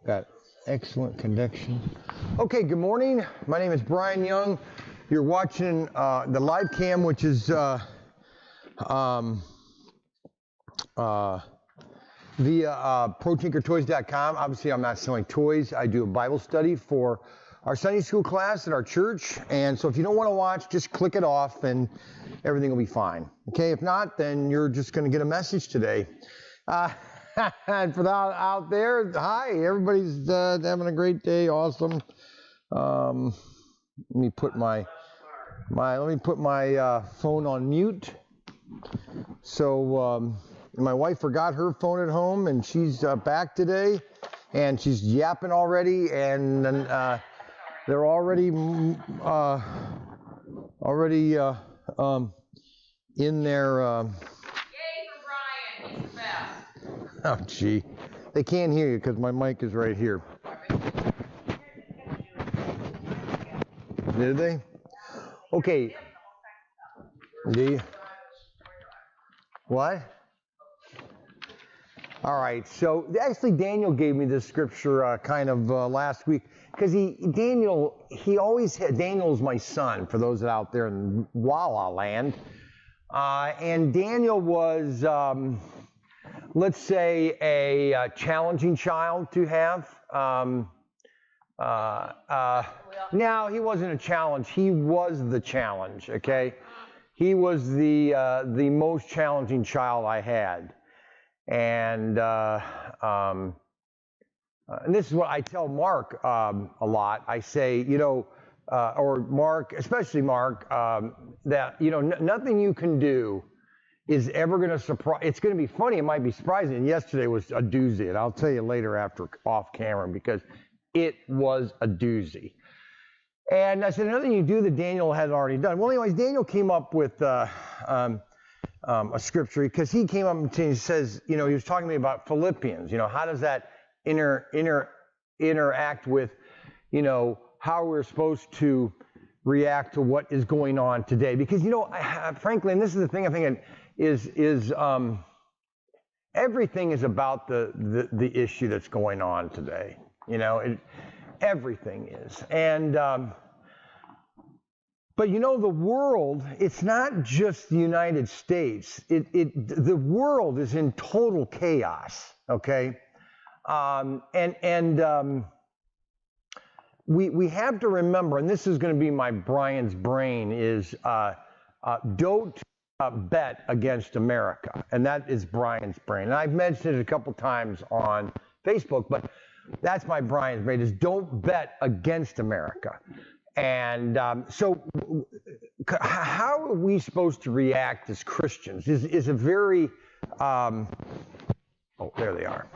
Got excellent connection. Okay, good morning. My name is Bryan Young. You're watching the live cam, which is via ProTinkerToys.com. Obviously, I'm not selling toys. I do a Bible study for our Sunday school class at our church. And so if you don't want to watch, just click it off and everything will be fine. Okay, if not, then you're just going to get a message today. And for that out there, hi, everybody's having a great day, awesome. Let me put my phone on mute. So my wife forgot her phone at home, and she's back today, and she's yapping already, and they're already in their. Yay for Bryan, he's the best. Oh, gee. They can't hear you because my mic is right here. Did they? Okay. What? All right. So actually, Daniel gave me this scripture last week because Daniel's my son, for those that are out there in Walla land. And Daniel was, let's say, a challenging child to have. Now, he wasn't a challenge. He was the challenge, okay? He was the most challenging child I had. And this is what I tell Mark a lot. I say, or Mark, especially Mark, that, nothing you can do is ever going to surprise. It's going to be funny. It might be surprising. And yesterday was a doozy, and I'll tell you later after off camera because it was a doozy. And I said, nothing you do that Daniel had already done. Well, anyways, Daniel came up with a scripture because he came up and he says, he was talking to me about Philippians. How does that interact with, how we're supposed to react to what is going on today? Because, frankly, and this is the thing I think is everything is about the issue that's going on today. Everything is. And but the world, it's not just the United States. The world is in total chaos. Okay, we have to remember, and this is going to be my Bryan's brain, is don't bet against America. And that is Bryan's brain. And I've mentioned it a couple times on Facebook, but that's my Bryan's brain, is don't bet against America. And so how are we supposed to react as Christians is a very, oh, there they are.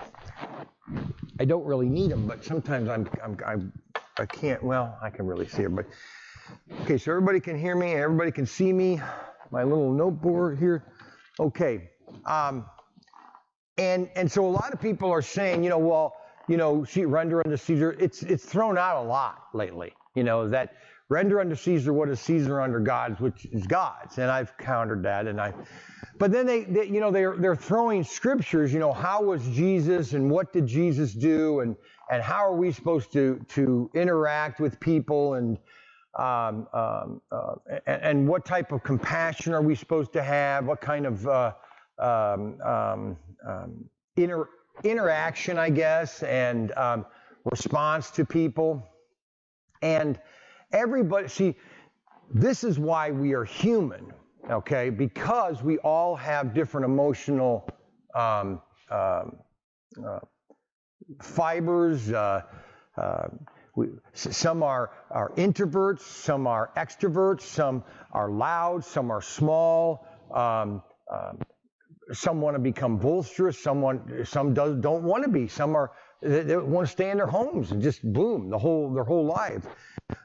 I don't really need them, but sometimes I can't, well, I can really see them, but okay, so everybody can hear me, everybody can see me, my little noteboard here. Okay, and so a lot of people are saying, render unto Caesar. It's thrown out a lot lately, that render unto Caesar what is Caesar under God's, which is God's, and I've countered that, but then they're throwing scriptures, how was Jesus and what did Jesus do and how are we supposed to interact with people and what type of compassion are we supposed to have, what kind of interaction, I guess, and response to people. And everybody, see, this is why we are human, okay? Because we all have different emotional fibers. Some are introverts, some are extroverts, some are loud, some are small. Some want to become boisterous. Some don't want to be. Some they want to stay in their homes and just boom their whole life.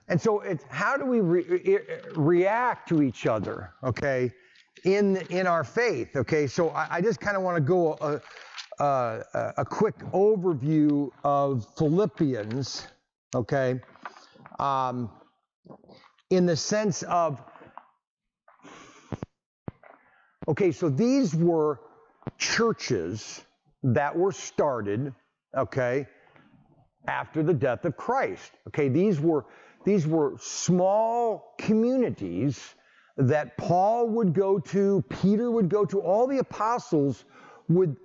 And so it's how do we react to each other? Okay, in our faith. Okay, so I just kind of want to go a quick overview of Philippians. Okay, in the sense of. Okay, so these were churches that were started, okay, after the death of Christ. Okay, these were small communities that Paul would go to, Peter would go to, all the apostles would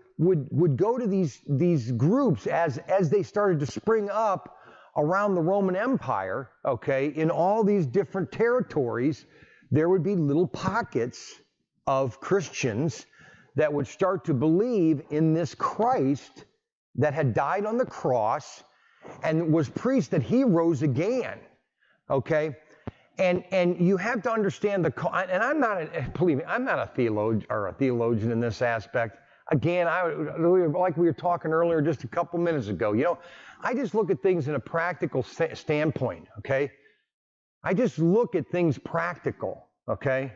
go to these groups as they started to spring up around the Roman Empire, okay, in all these different territories. There would be little pockets of Christians that would start to believe in this Christ that had died on the cross and was preached that he rose again, okay? And you have to understand and I'm not a theologian in this aspect. Again, like we were talking earlier just a couple minutes ago, I just look at things in a practical standpoint, okay? I just look at things practical, okay?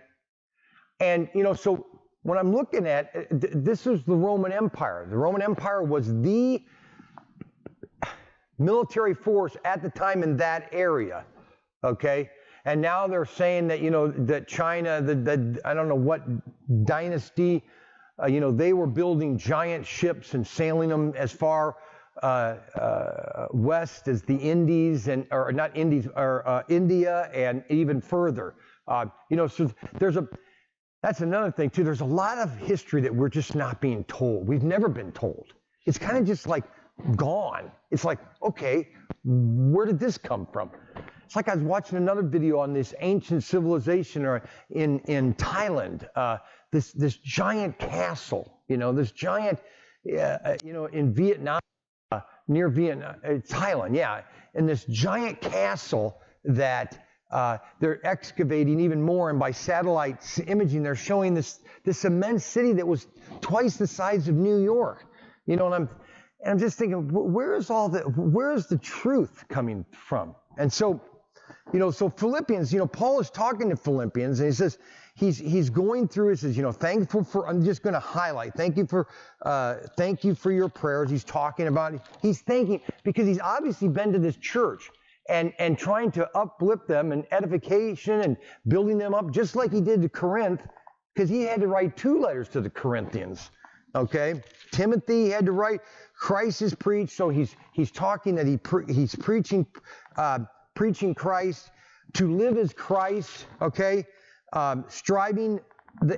And, so when I'm looking at, this is the Roman Empire. The Roman Empire was the military force at the time in that area, okay? And now they're saying that, that China, I don't know what dynasty, they were building giant ships and sailing them as far west as the Indies or not Indies, or India and even further. So that's another thing too. There's a lot of history that we're just not being told. We've never been told. It's kind of just like gone. It's like, okay, where did this come from? It's like I was watching another video on this ancient civilization in Thailand, this giant castle, this giant, in Vietnam, near Vietnam, Thailand, yeah, and this giant castle that they're excavating even more, and by satellite imaging, they're showing this immense city that was twice the size of New York, and I'm just thinking, where's the truth coming from? And so, so Philippians, Paul is talking to Philippians, and he says, he's going through, he says, thankful for, I'm just going to highlight, thank you for your prayers. He's talking about, he's thanking, because he's obviously been to this church and trying to uplift them and edification and building them up, just like he did to Corinth, because he had to write 2 letters to the Corinthians, okay? Timothy had to write, Christ is preached, so he's talking that he's preaching Christ, to live as Christ, okay? Striving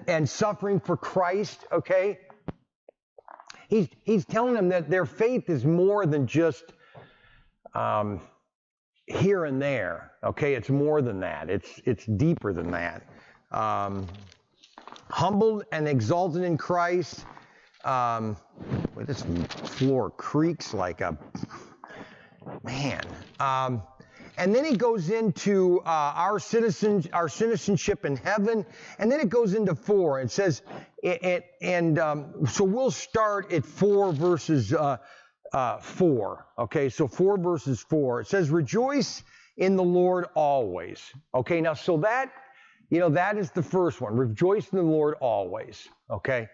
and suffering for Christ, okay? He's telling them that their faith is more than just here and there, okay? It's more than that. It's deeper than that. Humbled and exalted in Christ. This floor creaks like a man. And then he goes into our citizenship in heaven, and then it goes into 4. It says, so we'll start at 4 verses 4. Okay, so 4 verses 4. It says, rejoice in the Lord always. Okay, now so that, that is the first one. Rejoice in the Lord always. Okay,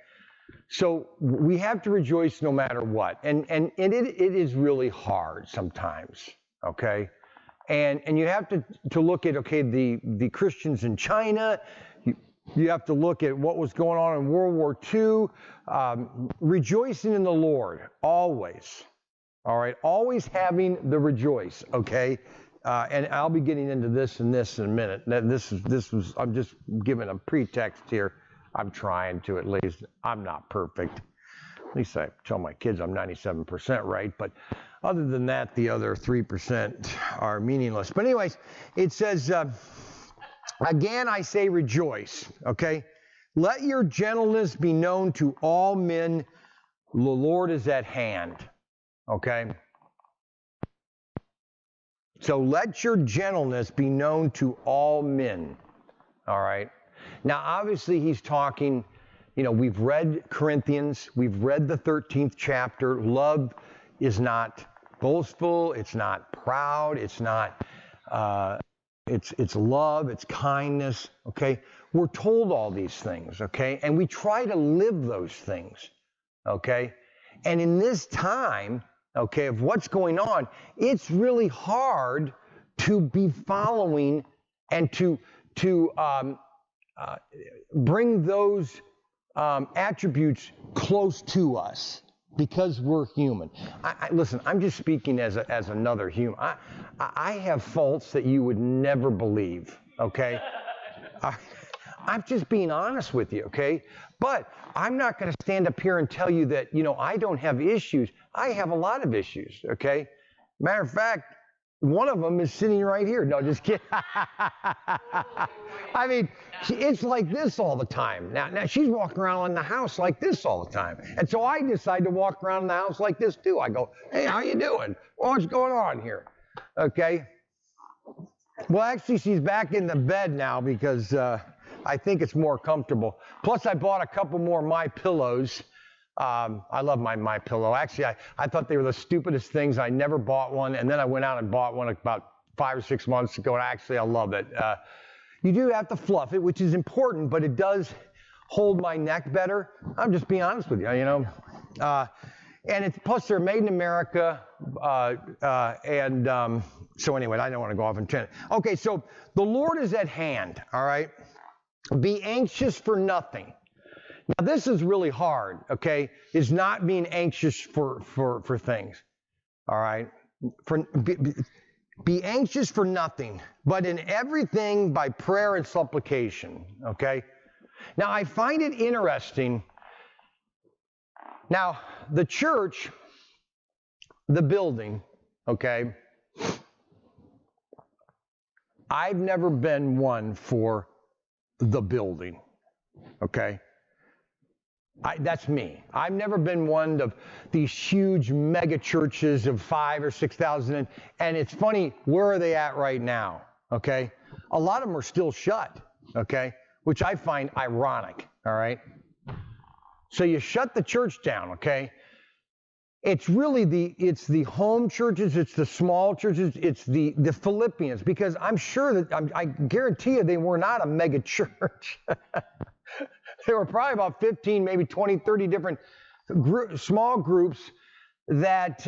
so we have to rejoice no matter what, and it is really hard sometimes. Okay. And you have to look at, okay, the Christians in China. You have to look at what was going on in World War II. Rejoicing in the Lord, always. All right, always having the rejoice, okay? And I'll be getting into this in a minute. I'm just giving a pretext here. I'm trying to, at least. I'm not perfect. At least I tell my kids I'm 97% right, but other than that, the other 3% are meaningless. But anyways, it says, again, I say rejoice, okay? Let your gentleness be known to all men. The Lord is at hand, okay? So let your gentleness be known to all men, all right? Now, obviously, he's talking, we've read Corinthians, we've read the 13th chapter. Love is not boastful, it's not proud, it's not, it's love, it's kindness, okay? We're told all these things, okay? And we try to live those things, okay? And in this time, okay, of what's going on, it's really hard to be following and to bring those attributes close to us, because we're human. Listen, I'm just speaking as another human. I have faults that you would never believe, okay? I'm just being honest with you, okay? But I'm not going to stand up here and tell you that, I don't have issues. I have a lot of issues, okay? Matter of fact, one of them is sitting right here. No, just kidding. I mean, it's like this all the time. Now she's walking around in the house like this all the time. And so I decide to walk around in the house like this too. I go, hey, how you doing? What's going on here? Okay. Well, actually, she's back in the bed now because I think it's more comfortable. Plus, I bought a couple more My Pillows. I love my pillow. Actually, I thought they were the stupidest things. I never bought one, and then I went out and bought one about 5 or 6 months ago, and actually I love it. You do have to fluff it, which is important, but it does hold my neck better. I'm just being honest with you, And plus they're made in America, so anyway, I don't want to go off and tangent. Okay, so the Lord is at hand, all right? Be anxious for nothing. Now, this is really hard, okay, is not being anxious for things, all right? Be anxious for nothing, but in everything by prayer and supplication, okay? Now, I find it interesting. Now, the church, the building, okay, I've never been one for the building, okay? That's me. I've never been one of these huge mega churches of 5,000 or 6,000. And it's funny, where are they at right now? Okay. A lot of them are still shut. Okay. Which I find ironic. All right. So you shut the church down. Okay. It's really it's the home churches. It's the small churches. It's the Philippians, because I'm sure that I guarantee you they were not a mega church. There were probably about 15, maybe 20, 30 different small groups that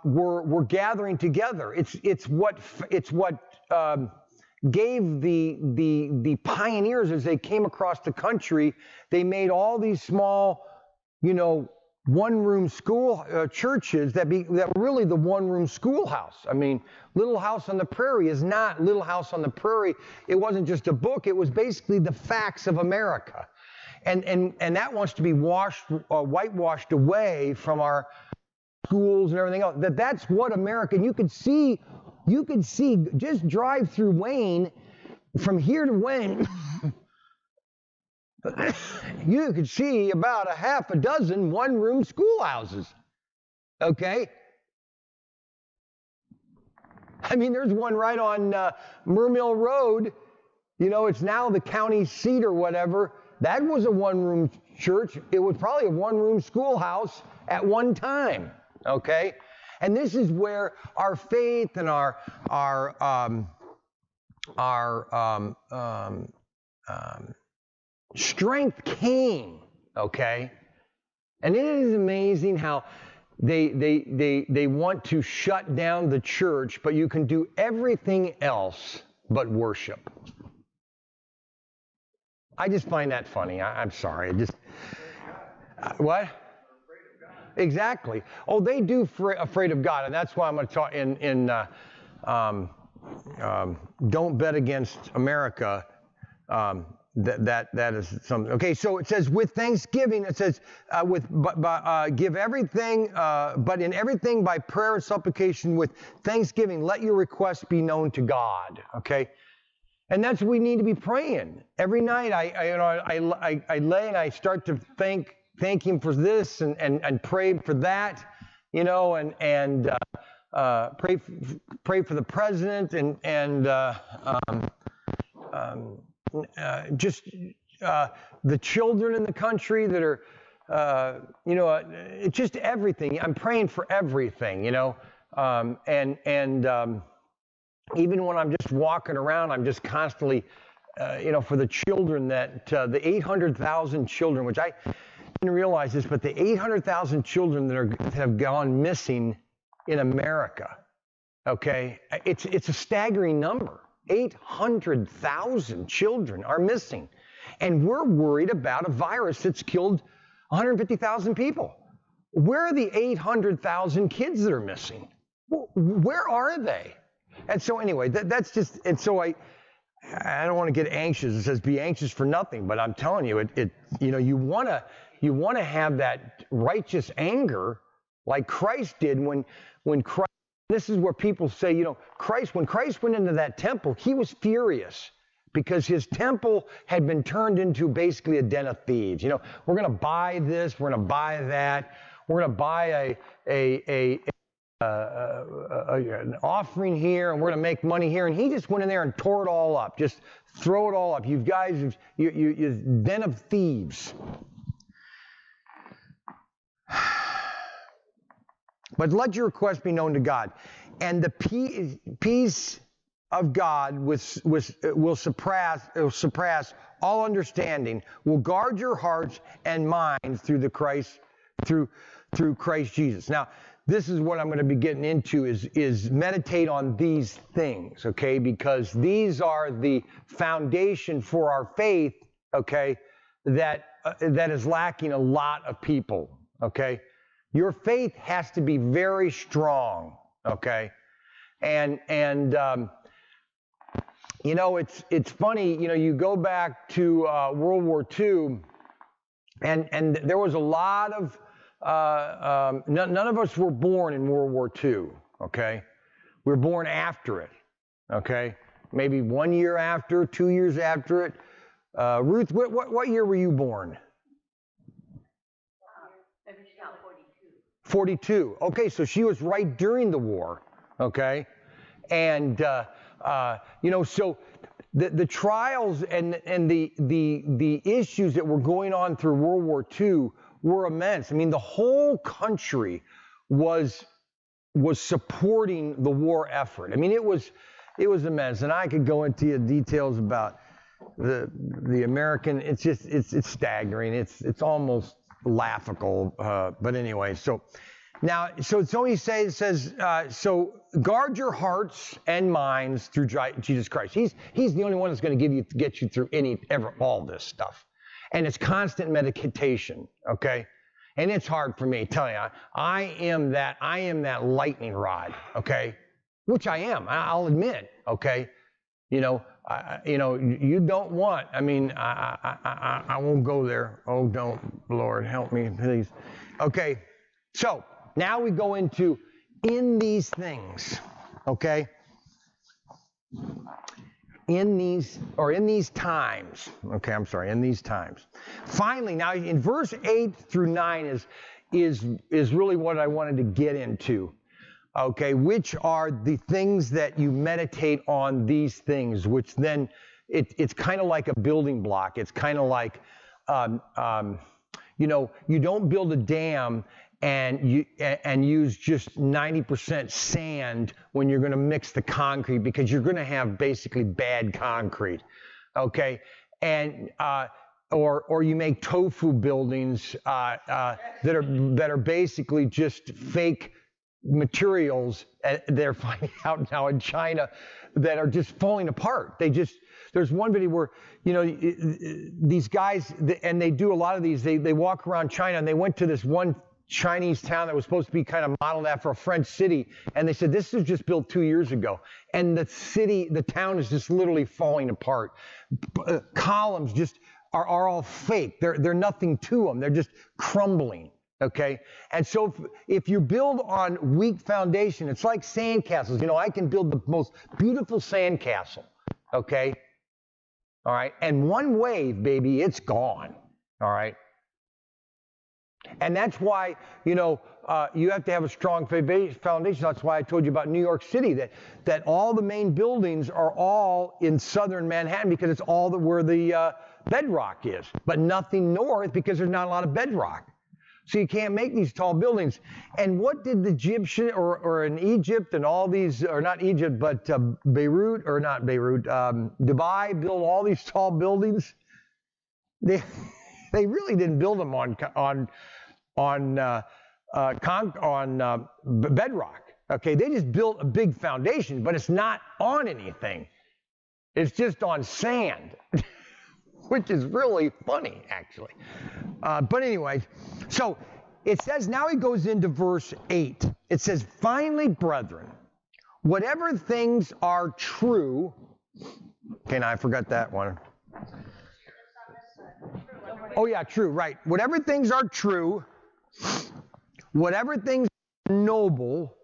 were gathering together. It's what gave the pioneers, as they came across the country, they made all these small, one-room school churches that were really the one-room schoolhouse. I mean, Little House on the Prairie is not Little House on the Prairie. It wasn't just a book. It was basically the facts of America. And that wants to be whitewashed away from our schools and everything else. That's what America, and you could see, just drive through Wayne, from here to Wayne, you could see about a half a dozen one-room schoolhouses, okay? I mean, there's one right on Mermill Road. It's now the county seat or whatever. That was a one-room church. It was probably a one-room schoolhouse at one time, okay? And this is where our faith and our strength came, okay? And it is amazing how they want to shut down the church, but you can do everything else but worship. I just find that funny. I'm sorry. What? Exactly. Oh, they do afraid of God, and that's why I'm going to talk in Don't Bet Against America. That is something. Okay, so it says with thanksgiving. It says give everything, but in everything by prayer and supplication with thanksgiving, let your requests be known to God. Okay. And that's what we need to be praying. Every night I lay and I start to thank Him for this and pray for that, and pray for the president and just the children in the country that are, it's just everything. I'm praying for everything, even when I'm just walking around, I'm just constantly, for the children the 800,000 children, which I didn't realize this, but the 800,000 children that have gone missing in America, okay? It's a staggering number. 800,000 children are missing. And we're worried about a virus that's killed 150,000 people. Where are the 800,000 kids that are missing? Where are they? And so anyway, that's just, and so I don't want to get anxious. It says be anxious for nothing, but I'm telling you, you want to have that righteous anger like Christ did when Christ, this is where people say, when Christ went into that temple, he was furious because his temple had been turned into basically a den of thieves. We're going to buy this, we're going to buy that, we're going to buy an offering here, and we're going to make money here. And he just went in there and tore it all up. Just throw it all up. You guys, you den of thieves. But let your request be known to God. And the peace of God will surpass all understanding, will guard your hearts and minds through Christ Jesus. Now, this is what I'm going to be getting into is meditate on these things, okay? Because these are the foundation for our faith, okay, that is lacking a lot of people, okay? Your faith has to be very strong, okay? And it's funny, you go back to World War II, and there was a lot of none of us were born in World War II, okay? We were born after it, okay? Maybe 1 year after, 2 years after it. Ruth, what year were you born? 42. Okay, so she was right during the war, okay? And, so the trials and the issues that were going on through World War II were immense. I mean, the whole country was supporting the war effort. I mean, it was immense, and I could go into details about the American. It's staggering. It's almost laughable. But anyway, so he says, so guard your hearts and minds through Jesus Christ. He's the only one that's going to get you through all this stuff. And it's constant meditation, okay? And it's hard for me, tell you. I am that lightning rod, okay? Which I am, I'll admit, okay? You don't want, I won't go there. Oh, don't, Lord, help me, please. Okay, so now we go into in these things, okay? In these times. Okay, I'm sorry, in these times. Finally, now in verse 8 through 9 is really what I wanted to get into. Okay, which are the things that you meditate on these things, which then it's kind of like a building block. It's kind of like, you don't build a dam and use just 90% sand when you're going to mix the concrete, because you're going to have basically bad concrete, okay? And or you make tofu buildings that are basically just fake materials that they're finding out now in China that are just falling apart. There's one video where these guys, and they do a lot of these. They walk around China, and they went to this one Chinese town that was supposed to be kind of modeled after a French city, and they said this was just built 2 years ago, and the town is just literally falling apart. Columns just are all fake. They're nothing to them. They're just crumbling. Okay, and so if you build on weak foundation, it's like sandcastles. I can build the most beautiful sandcastle. Okay, all right, and one wave, baby, it's gone. All right. And that's why, you have to have a strong foundation. That's why I told you about New York City, that all the main buildings are all in southern Manhattan, because it's all where the bedrock is, but nothing north, because there's not a lot of bedrock. So you can't make these tall buildings. And what did the Egyptian or in Egypt and all these, or not Egypt, but Dubai build all these tall buildings? They really didn't build them on bedrock. Okay, they just built a big foundation, but it's not on anything. It's just on sand, which is really funny, actually. But anyway, so it says, now he goes into verse 8. It says, finally, brethren, whatever things are true. Okay, now I forgot that one. Oh, yeah, true, right. Whatever things are true, whatever things are noble,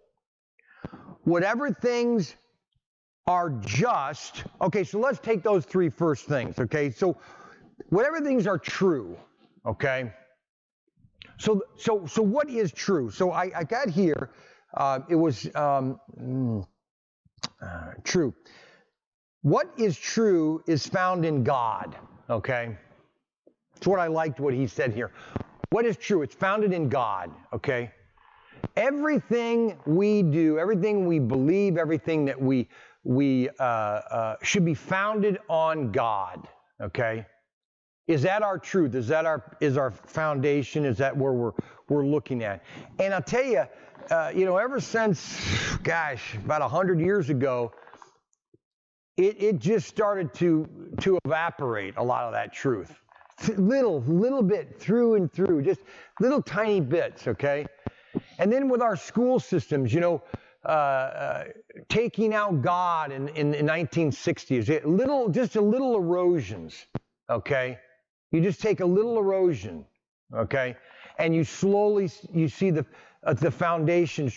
whatever things are just. Okay, so let's take those three first things, okay? So whatever things are true, okay? So what is true? So I got here, it was true. What is true is found in God, okay? That's what I liked what he said here. What is true? It's founded in God, okay? Everything we do, everything we believe, everything that we should be founded on God, okay? Is that our truth? Is our foundation? Is that where we're looking at? And I'll tell you, ever since, gosh, about 100 years ago, it just started to evaporate a lot of that truth. Little bit through and through, just little tiny bits, okay? And then with our school systems, taking out God in the 1960s, just a little erosions, okay? You just take a little erosion, okay? And you see the foundations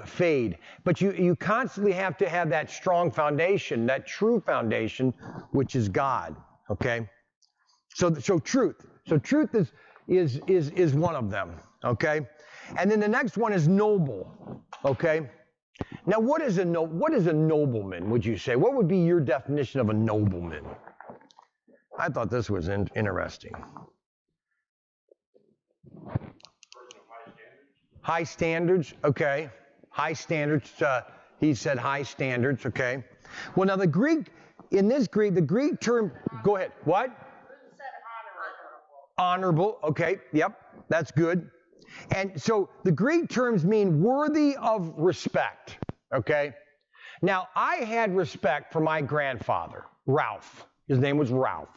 fade. But you constantly have to have that strong foundation, that true foundation, which is God, okay? So truth. So truth is one of them, okay? And then the next one is noble, okay? Now, what is a nobleman, would you say? What would be your definition of a nobleman? I thought this was interesting. High standards, okay. High standards, he said high standards, okay. Well, now the Greek term, go ahead, what? Honorable, okay, yep, that's good. And so the Greek terms mean worthy of respect, okay? Now, I had respect for my grandfather, Ralph. His name was Ralph.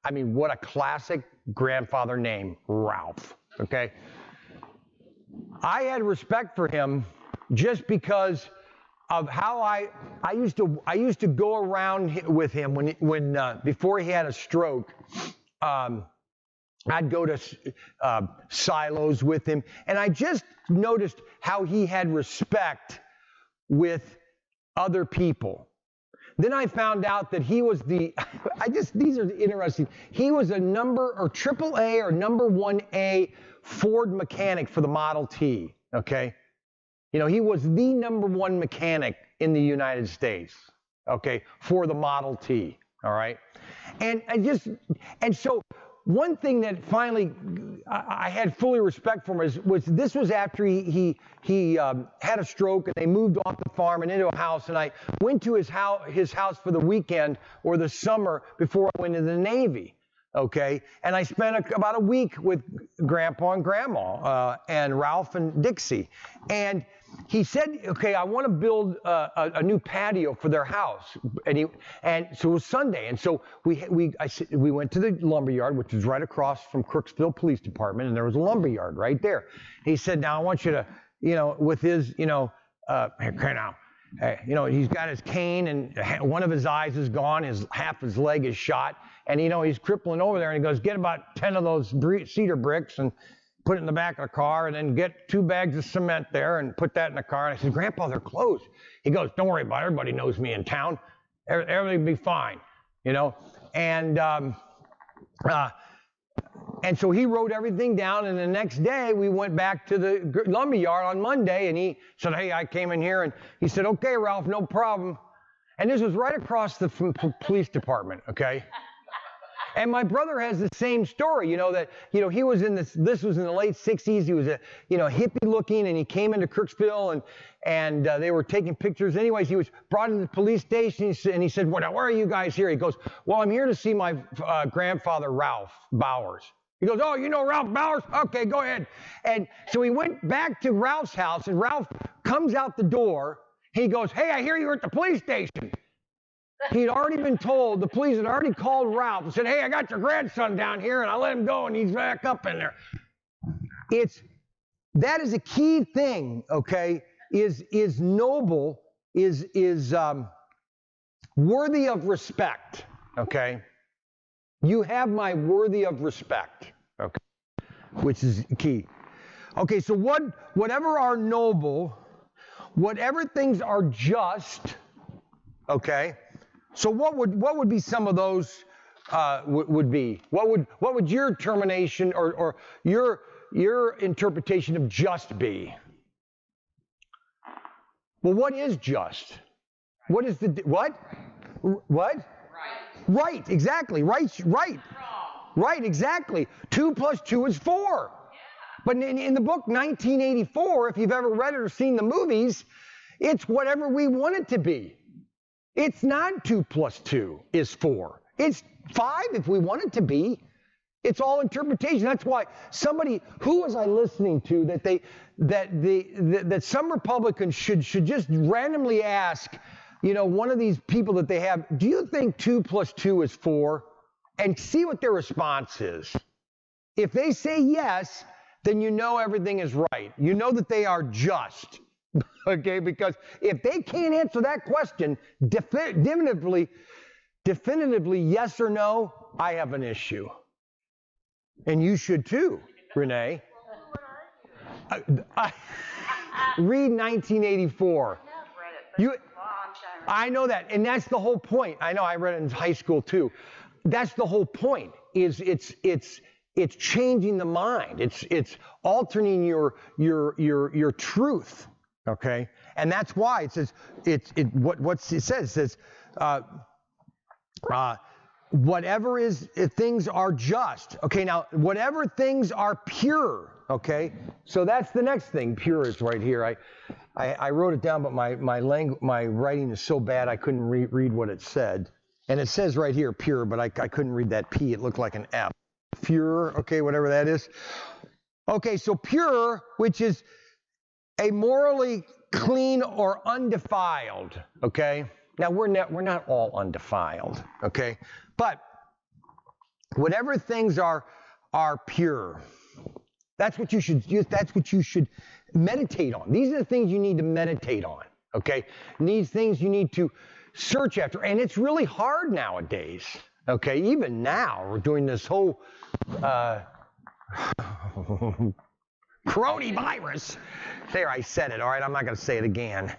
I mean, what a classic grandfather name, Ralph, okay? I had respect for him just because of how I used to go around with him when before he had a stroke. I'd go to silos with him, and I just noticed how he had respect with other people. Then I found out that he was these are interesting. He was a triple A or number 1A Ford mechanic for the Model T, okay? He was the number one mechanic in the United States, okay, for the Model T, all right? And so one thing that finally I had fully respect for him was after he had a stroke and they moved off the farm and into a house, and I went to his house for the weekend or the summer before I went into the Navy, okay? And I spent about a week with Grandpa and Grandma and Ralph and Dixie, and he said, okay, I want to build a new patio for their house. And so it was Sunday. And so we went to the lumberyard, which is right across from Crooksville Police Department, and there was a lumberyard right there. He said, now I want you to, with his, okay now, he's got his cane and one of his eyes is gone, half his leg is shot, and he's crippling over there, and he goes, get about 10 of those cedar bricks and put it in the back of the car, and then get 2 bags of cement there and put that in the car. And I said, Grandpa, they're closed. He goes, don't worry about it. Everybody knows me in town. Everything will be fine, And so he wrote everything down, and the next day we went back to the lumberyard on Monday, and he said, hey, I came in here, and he said, okay, Ralph, no problem. And this was right across the police department, okay? And my brother has the same story, he was this was in the late 60s. He was a, hippie looking, and he came into Crooksville, and they were taking pictures. Anyways, he was brought into the police station, and he said, well, now, where are you guys here? He goes, well, I'm here to see my grandfather, Ralph Bowers. He goes, oh, you know Ralph Bowers? Okay, go ahead. And so he went back to Ralph's house, and Ralph comes out the door. He goes, hey, I hear you were at the police station. He'd already been told, the police had already called Ralph and said, hey, I got your grandson down here, and I let him go, and he's back up in there. It's That is a key thing, okay, is noble, is worthy of respect, okay? You have my worthy of respect, okay, which is key. Okay, so whatever are noble, whatever things are just, okay, so what would be some of those would be? What would your termination or your interpretation of just be? Well, what is just? What is the what? What? Right, exactly. Right. Right, exactly. 2 + 2 is 4. But in the book 1984, if you've ever read it or seen the movies, it's whatever we want it to be. It's not 2 + 2 is 4. It's 5 if we want it to be. It's all interpretation. That's why who was I listening to that some Republicans should just randomly ask, one of these people that they have, do you think 2 + 2 is 4? And see what their response is. If they say yes, then you know everything is right. You know that they are just. Okay, because if they can't answer that question definitively yes or no, I have an issue. And you should too, Renee. Read 1984. I know that, and that's the whole point. I know I read it in high school too. That's the whole point. Is it's changing the mind. It's altering your truth. Okay, and that's why it says it says. It says whatever things are just. Okay, now whatever things are pure. Okay, so that's the next thing. Pure is right here. I wrote it down, but my writing is so bad I couldn't read what it said. And it says right here pure, but I couldn't read that P. It looked like an F. Pure. Okay, whatever that is. Okay, so pure, which is a morally clean or undefiled, okay? Now, we're not all undefiled, okay? But whatever things are pure, that's what you should meditate on. These are the things you need to meditate on, okay? These things you need to search after, and it's really hard nowadays, okay? Even now, we're doing this whole coronavirus. There, I said it. All right, I'm not going to say it again.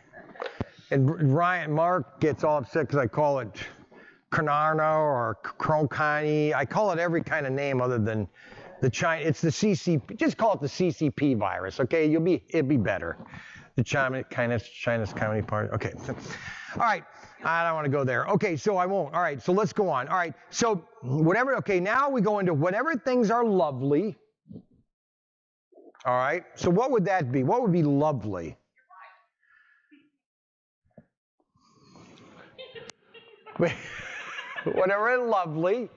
And Mark gets all upset because I call it Conarno or Cronkani. I call it every kind of name other than the China. It's the CCP. Just call it the CCP virus, okay? It'd be better. The China's Communist Party. Okay. All right. I don't want to go there. Okay, so I won't. All right, so let's go on. All right, so whatever. Okay, now we go into whatever things are lovely. All right, so what would that be? What would be lovely? Whatever is lovely.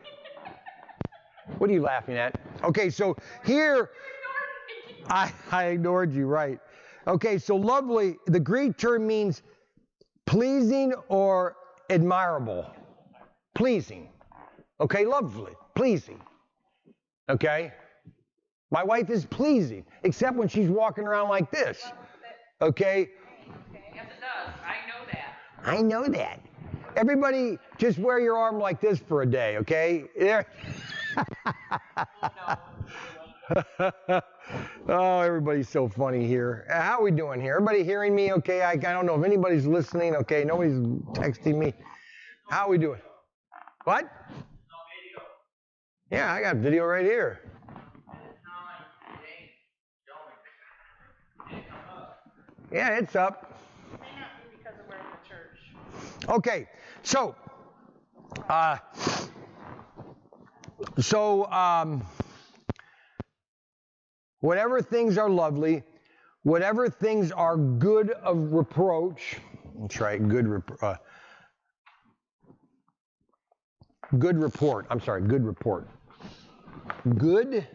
What are you laughing at? Okay, so here, I ignored you, right. Okay, so lovely, the Greek term means pleasing or admirable. Pleasing. Okay, lovely, pleasing. Okay? My wife is pleasing, except when she's walking around like this. Okay? Yes, it does. I know that. I know that. Everybody, just wear your arm like this for a day, okay? There. Oh, everybody's so funny here. How are we doing here? Everybody hearing me okay? I don't know if anybody's listening, okay? Nobody's texting me. How are we doing? What? Yeah, I got video right here. Yeah, it's up. It may not be because we're in the church. Okay, so, whatever things are lovely, whatever things are good of reproach, that's right, good report. Good report. Good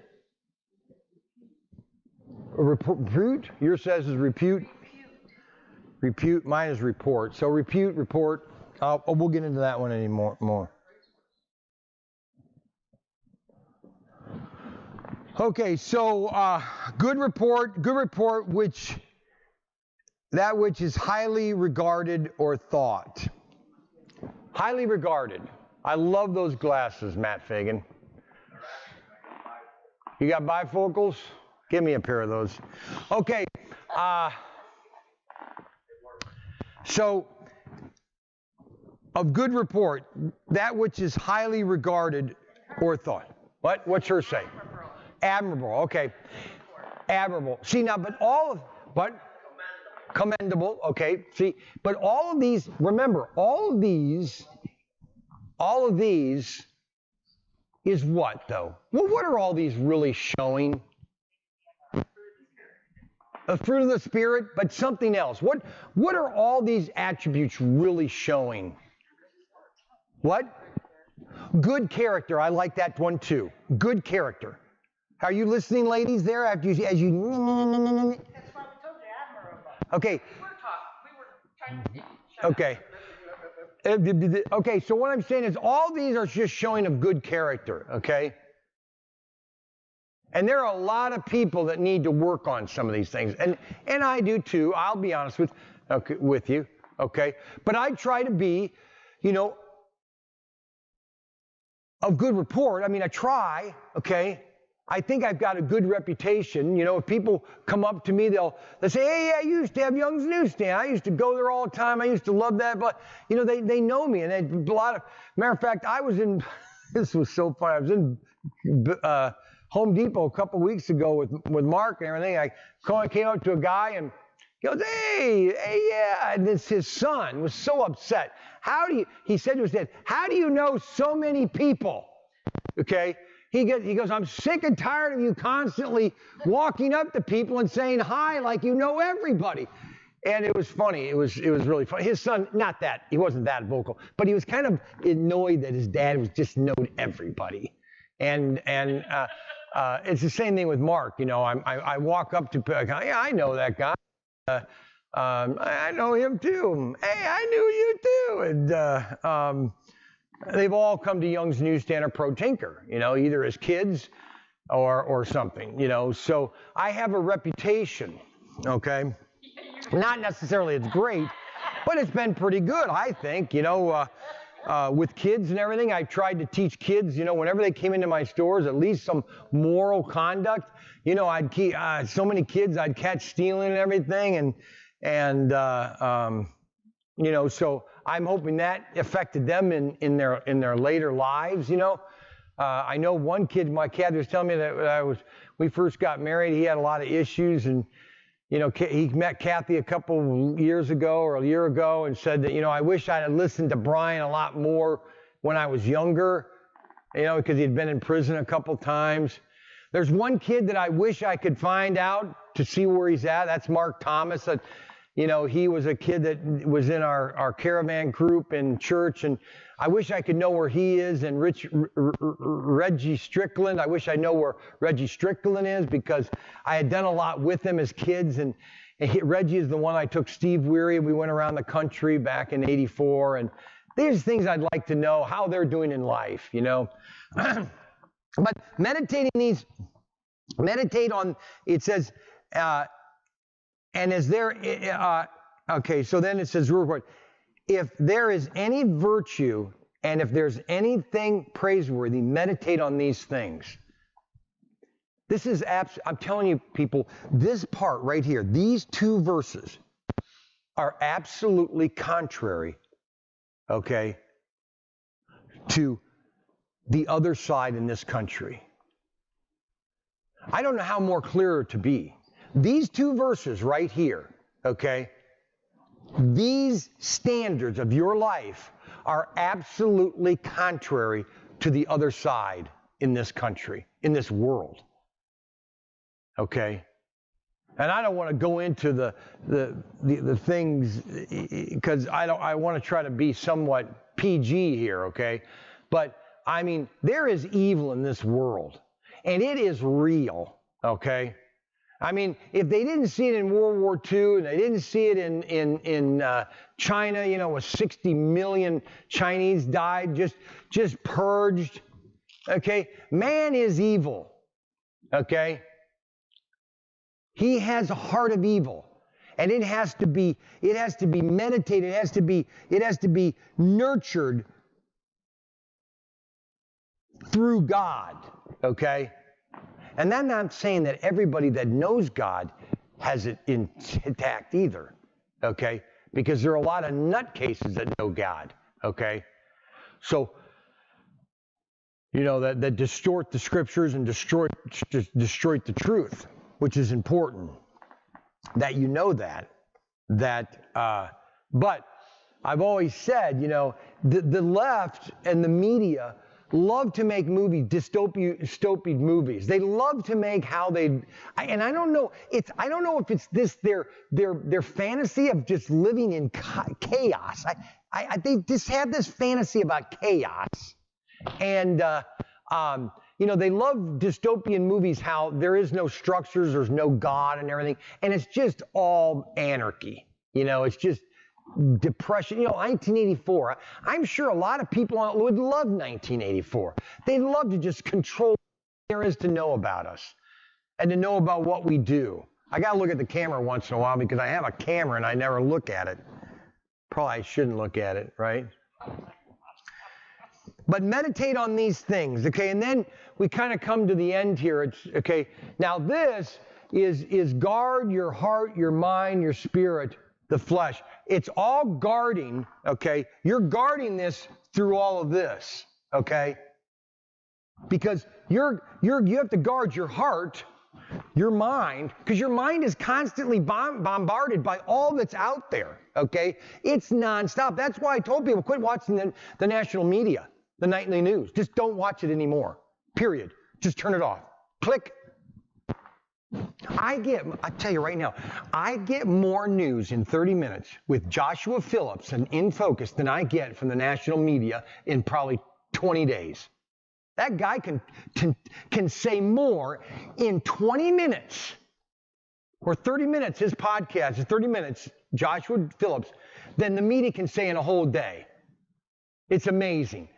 repute. Yours says is repute. Repute. Mine is report. So repute, report. We'll get into that one more. Okay, so good report, that which is highly regarded or thought. Highly regarded. I love those glasses, Matt Fagan. You got bifocals? Give me a pair of those. Okay, so of good report, that which is highly regarded or thought. What? What's her say? Admirable. Okay. Admirable. See now, but commendable. Okay. See, but all of these, remember, all of these is what though? Well, what are all these really showing? A fruit of the Spirit, but something else. What are all these attributes really showing? What? Good character. I like that one too. Good character. Are you listening, ladies, there? As you That's why we told you admirable. Okay. We were trying to Okay. Okay, so what I'm saying is all these are just showing of good character, okay? And there are a lot of people that need to work on some of these things. And I do too, I'll be honest with you, okay? But I try to be, of good report. I mean, I try, okay? I think I've got a good reputation. If people come up to me, they'll say, hey, I used to have Young's Newsstand. I used to go there all the time. I used to love that. But, they know me. And matter of fact, this was so funny. I was in Home Depot a couple weeks ago with Mark and everything. I came up to a guy and he goes, hey, yeah. And it's his son was so upset. He said to his dad, how do you know so many people? Okay. He goes, I'm sick and tired of you constantly walking up to people and saying hi like you know everybody. And it was funny. It was really funny. His son, he wasn't that vocal, but he was kind of annoyed that his dad was just known everybody. And it's the same thing with Mark. I walk up to, yeah, I know that guy. I know him too. Hey, I knew you too. And they've all come to Young's Newsstand or Pro Tinker, either as kids or something, So I have a reputation, okay? Not necessarily it's great, but it's been pretty good, I think, with kids and everything. I've tried to teach kids, whenever they came into my stores, at least some moral conduct. I'd keep so many kids I'd catch stealing and everything, so I'm hoping that affected them in their later lives. I know one kid, my cat was telling me that we first got married. He had a lot of issues, and he met Kathy a couple years ago or a year ago and said that I wish I had listened to Bryan a lot more when I was younger, because he'd been in prison a couple times. There's one kid that I wish I could find out to see where he's at. That's Mark Thomas. He was a kid that was in our caravan group in church, and I wish I could know where he is. And Reggie Strickland, I wish I know where Reggie Strickland is, because I had done a lot with him as kids. And Reggie is the one I took Steve Weary. We went around the country back in '84, and there's things I'd like to know how they're doing in life, But meditate on, it says, and is there, okay, so then it says, if there is any virtue and if there's anything praiseworthy, meditate on these things. This is, I'm telling you people, this part right here, these two verses are absolutely contrary, okay, to the other side in this country. I don't know how more clearer to be. These two verses right here, okay, these standards of your life are absolutely contrary to the other side in this country, in this world, okay? And I don't want to go into the things, because I want to try to be somewhat PG here, okay? But I mean, there is evil in this world, and it is real, okay? I mean, if they didn't see it in World War II, and they didn't see it in China, with 60 million Chinese died, just purged, okay? Man is evil, okay? He has a heart of evil. And it has to be meditated, it has to be nurtured through God, okay? And I'm not saying that everybody that knows God has it intact either, okay? Because there are a lot of nutcases that know God, okay? So, that distort the scriptures and distort the truth, which is important. That you know that, but I've always said, the left and the media love to make dystopian movies. They love to make and I don't know if it's this their fantasy of just living in chaos. They just have this fantasy about chaos, and they love dystopian movies, how there is no structures, there's no God and everything, and it's just all anarchy. It's just depression. 1984, I'm sure a lot of people would love 1984. They'd love to just control what there is to know about us and to know about what we do. I got to look at the camera once in a while because I have a camera and I never look at it. Probably I shouldn't look at it, right? But meditate on these things, okay? And then we kind of come to the end here. It's okay. Now this is guard your heart, your mind, your spirit, the flesh. It's all guarding, okay? You're guarding this through all of this, okay? Because you have to guard your heart, your mind, because your mind is constantly bombarded by all that's out there, okay? It's nonstop. That's why I told people, quit watching the national media, the nightly news. Just don't watch it anymore, period. Just turn it off. Click. I tell you right now, I get more news in 30 minutes with Joshua Phillips and In Focus than I get from the national media in probably 20 days. That guy can say more in 20 minutes or 30 minutes, his podcast is 30 minutes, Joshua Phillips, than the media can say in a whole day. It's amazing.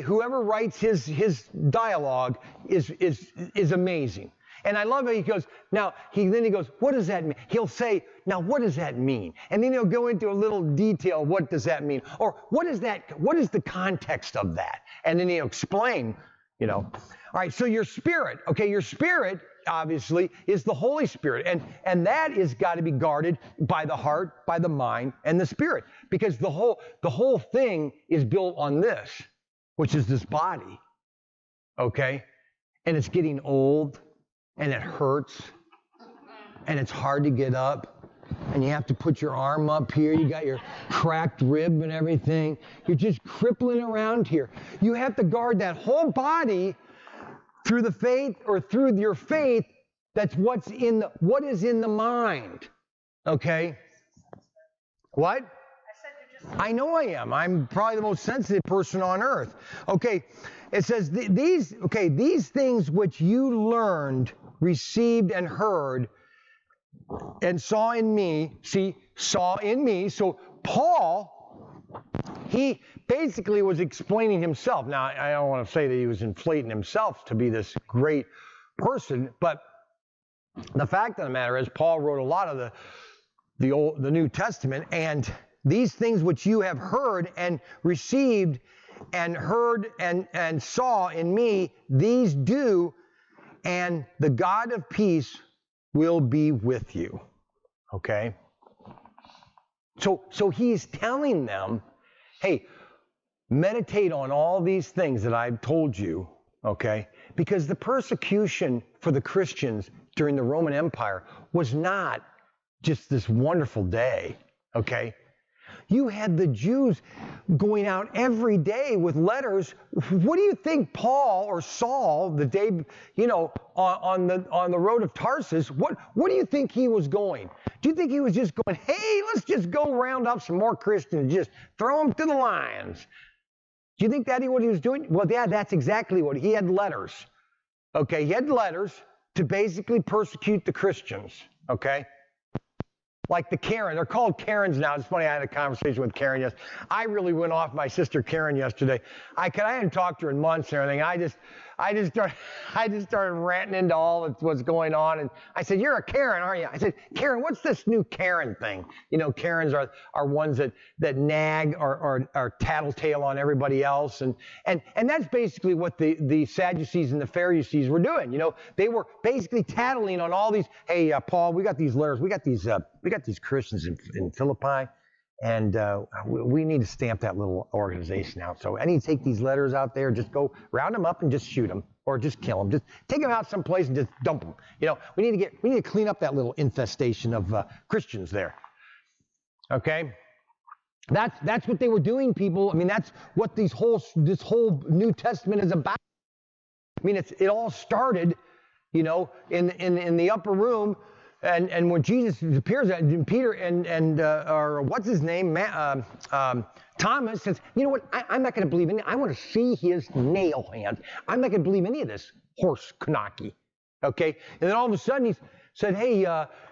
Whoever writes his dialogue is amazing. And I love how he goes, then he goes, what does that mean? He'll say, now what does that mean? And then he'll go into a little detail, what does that mean? Or what is the context of that? And then he'll explain, All right, so your spirit, obviously, is the Holy Spirit. And that is got to be guarded by the heart, by the mind, and the spirit. Because the whole thing is built on this, which is this body. Okay? And it's getting old, and it hurts, and it's hard to get up, and you have to put your arm up here. You got your cracked rib and everything. You're just crippling around here. You have to guard that whole body through the faith, or through your faith. That's what is in the mind. Okay? What? I know I am. I'm probably the most sensitive person on earth. Okay. It says these things which you learned, received, and heard, and saw in me. So Paul, he basically was explaining himself. Now, I don't want to say that he was inflating himself to be this great person, but the fact of the matter is, Paul wrote a lot of the New Testament, and these things which you have heard and received and heard and saw in me, these do, and the God of peace will be with you. Okay? So he's telling them, hey, meditate on all these things that I've told you, okay? Because the persecution for the Christians during the Roman Empire was not just this wonderful day, okay? You had the Jews going out every day with letters. What do you think Paul or Saul, the day, on the road of Tarsus, what do you think he was going? Do you think he was just going, hey, let's just go round up some more Christians and just throw them to the lions? Do you think that's what he was doing? Well, yeah, that's exactly what he had letters. Okay, he had letters to basically persecute the Christians, okay? Like the Karen, they're called Karens now. It's funny, I had a conversation with Karen yesterday. I really went off my sister Karen yesterday. I hadn't talked to her in months and everything. I just started ranting into all of what's going on. And I said, "You're a Karen, aren't you?" I said, "Karen, what's this new Karen thing?" You know, Karens are ones that nag or tattletale on everybody else. And that's basically what the Sadducees and the Pharisees were doing. You know, they were basically tattling on all these. Hey, Paul, we got these letters. We got these Christians in Philippi. And we need to stamp that little organization out. So I need to take these letters out there, just go round them up and just shoot them, or just kill them. Just take them out someplace and just dump them. You know, we need to clean up that little infestation of Christians there. Okay, that's what they were doing, people. I mean, that's what this whole New Testament is about. I mean, it all started, you know, in the upper room. And when Jesus appears, Peter or what's his name, Thomas says, "You know what? I'm not going to believe in it. I want to see his nail hands. I'm not going to believe any of this horse kanaki." Okay, and then all of a sudden he said, "Hey,"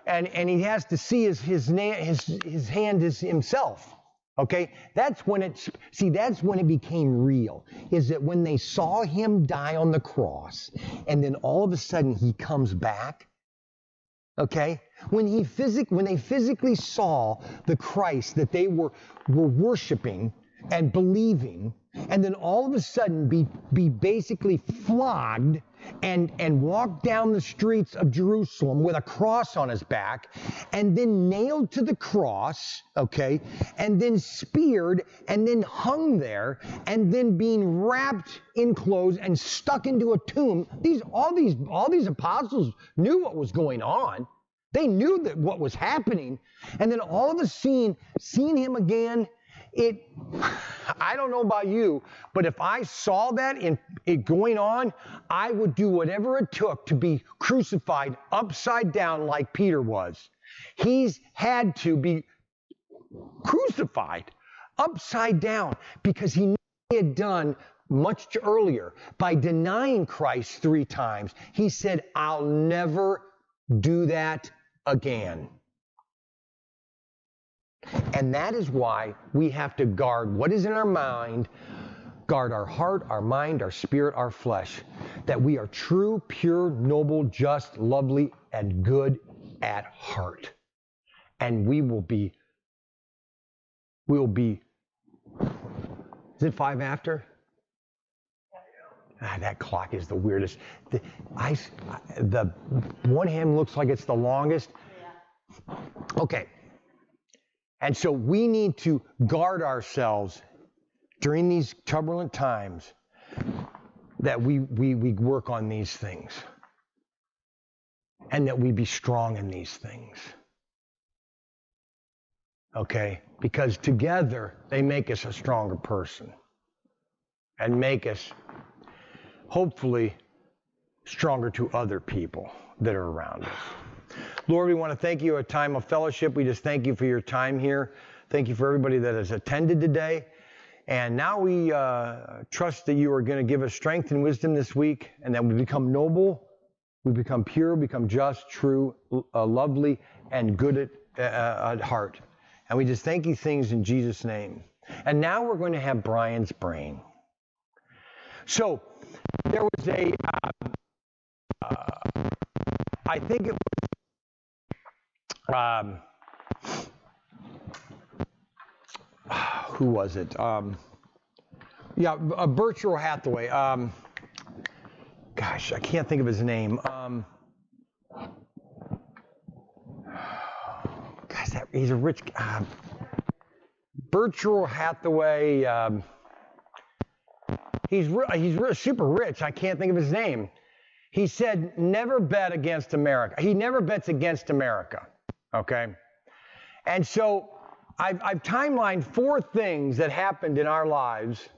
and he has to see his hand is himself. Okay, that's when it became real. Is that when they saw him die on the cross, and then all of a sudden he comes back. Okay, when they physically saw the Christ that they were worshiping and believing, and then all of a sudden be basically flogged and walk down the streets of Jerusalem with a cross on his back, and then nailed to the cross, okay, and then speared, and then hung there, and then being wrapped in clothes and stuck into a tomb. All these apostles knew what was going on. They knew that what was happening, and then all of a sudden, seeing him again, I don't know about you, but if I saw that it going on, I would do whatever it took to be crucified upside down like Peter was. He's had to be crucified upside down because he knew he had done much earlier by denying Christ 3 times. He said, "I'll never do that again." And that is why we have to guard what is in our mind, guard our heart, our mind, our spirit, our flesh, that we are true, pure, noble, just, lovely, and good at heart. And we will be, is it 5 after? That clock is the weirdest. The one hand looks like it's the longest. Yeah. Okay. And so we need to guard ourselves during these turbulent times, that we work on these things, and that we be strong in these things. Okay? Because together they make us a stronger person and make us hopefully stronger to other people that are around us. Lord, we want to thank you for a time of fellowship. We just thank you for your time here. Thank you for everybody that has attended today. And now we trust that you are going to give us strength and wisdom this week, and that we become noble, we become pure, become just, true, lovely, and good at heart. And we just thank you things in Jesus' name. And now we're going to have Bryan's brain. So there was I think it was, who was it? Berkshire Hathaway. Gosh, I can't think of his name. He's a rich guy. Berkshire Hathaway. He's super rich. I can't think of his name. He said, "Never bet against America." He never bets against America. Okay? And so I've timelined 4 things that happened in our lives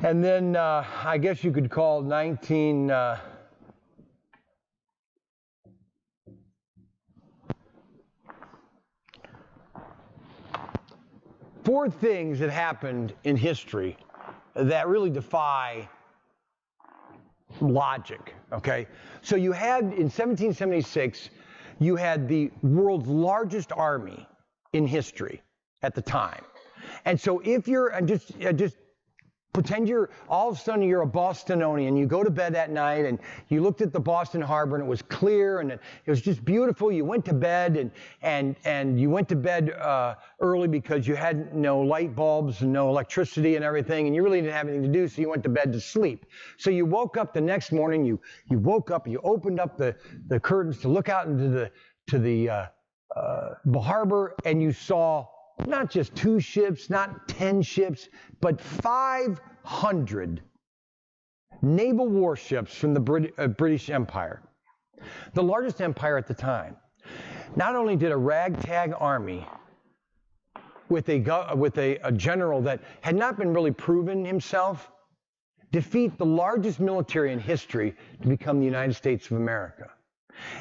and then I guess you could call 4 things that happened in history that really defy logic, okay? So you had, in 1776, you had the world's largest army in history at the time. And so if you're, and just pretend you're, all of a sudden you're a Bostonian, you go to bed at night and you looked at the Boston Harbor and it was clear and it was just beautiful. You went to bed and you went to bed early because you had no light bulbs and no electricity and everything, and you really didn't have anything to do, so you went to bed to sleep. So you woke up the next morning, you woke up, you opened up the curtains to look out into the harbor, and you saw not just 2 ships, not 10 ships, but 500 naval warships from the British Empire, the largest empire at the time. Not only did a ragtag army with a general that had not been really proven himself defeat the largest military in history to become the United States of America.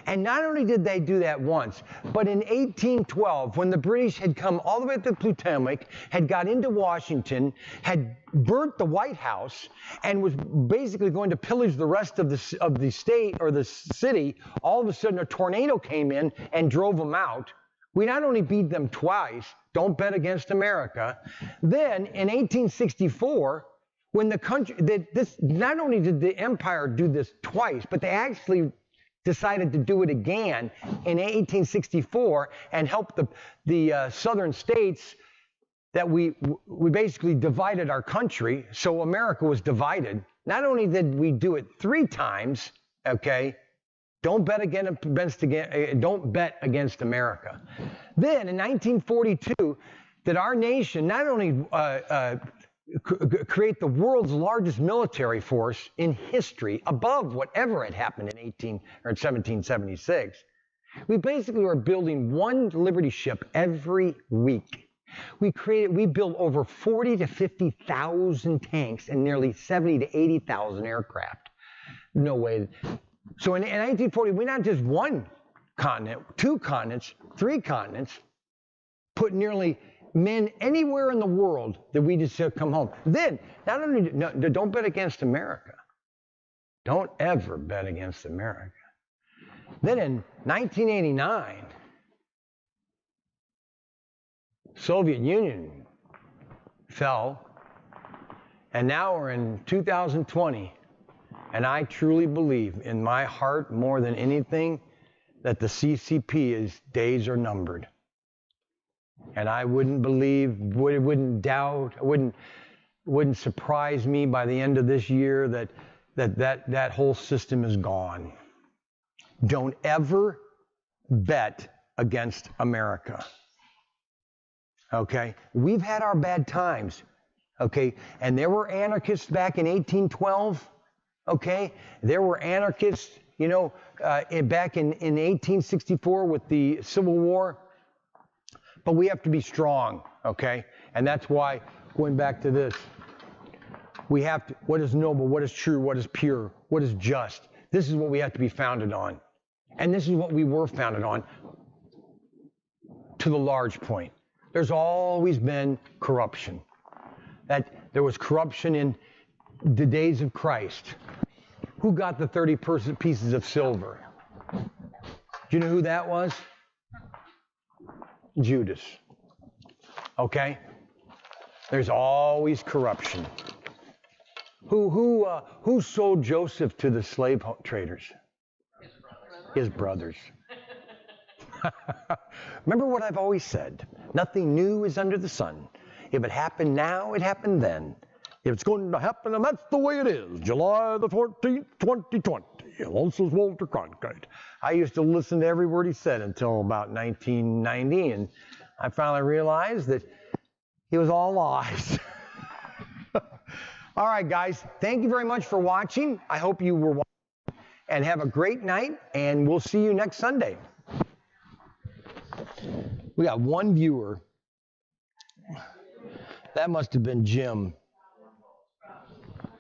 And not only did they do that once, but in 1812, when the British had come all the way to the Potomac, had got into Washington, had burnt the White House, and was basically going to pillage the rest of the state or the city, all of a sudden a tornado came in and drove them out. We not only beat them twice, don't bet against America, then in 1864, when the country, not only did the empire do this twice, but they actually decided to do it again in 1864 and help the southern states that we basically divided our country, so America was divided. Not only did we do it 3 times, okay, don't bet against America. Then in 1942, did our nation not only create the world's largest military force in history, above whatever had happened in 1776. We basically were building 1 Liberty ship every week. We built over 40 to 50,000 tanks and nearly 70 to 80,000 aircraft. No way. So in 1940, we not just 1 continent, 2 continents, 3 continents, put nearly men anywhere in the world that we just said come home. Then, not only, don't bet against America. Don't ever bet against America. Then in 1989, Soviet Union fell, and now we're in 2020, and I truly believe in my heart more than anything that the CCP's days are numbered. And I wouldn't believe, wouldn't doubt, wouldn't surprise me by the end of this year that whole system is gone. Don't ever bet against America. Okay? We've had our bad times. Okay? And there were anarchists back in 1812. Okay? There were anarchists, back in 1864 with the Civil War. But we have to be strong, okay? And that's why, going back to this, we have to, what is noble, what is true, what is pure, what is just. This is what we have to be founded on. And this is what we were founded on to the large point. There's always been corruption. That there was corruption in the days of Christ. Who got the 30 pieces of silver? Do you know who that was? Judas. Okay? There's always corruption. Who sold Joseph to the slave traders? His brothers. Remember what I've always said. Nothing new is under the sun. If it happened now, it happened then. If it's going to happen, and that's the way it is. July the 14th, 2020. This is Walter Cronkite. I used to listen to every word he said until about 1990, and I finally realized that he was all lies. All right, guys. Thank you very much for watching. I hope you were watching, and have a great night, and we'll see you next Sunday. We got 1 viewer. That must have been Jim.